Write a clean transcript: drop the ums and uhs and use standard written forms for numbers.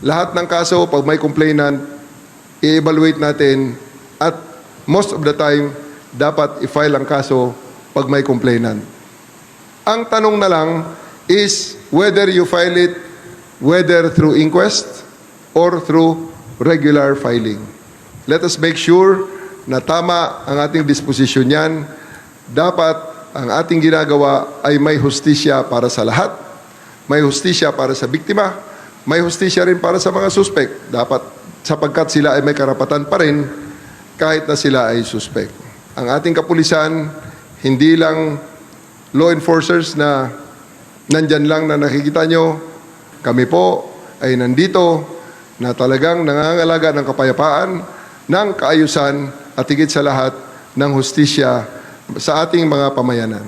Lahat ng kaso, pag may complainant, i-evaluate natin at most of the time, dapat i-file ang kaso pag may complainant. Ang tanong na lang is whether you file it whether through inquest or through regular filing. Let us make sure na tama ang ating disposisyon yan. Dapat ang ating ginagawa ay may hustisya para sa lahat, may hustisya para sa biktima, may hustisya rin para sa mga suspect. Dapat sapagkat sila ay may karapatan pa rin kahit na sila ay suspect. Ang ating kapulisan, hindi lang law enforcers na nandyan lang na nakikita nyo, kami po ay nandito na talagang nangangalaga ng kapayapaan, ng kaayusan at higit sa lahat ng hustisya sa ating mga pamayanan.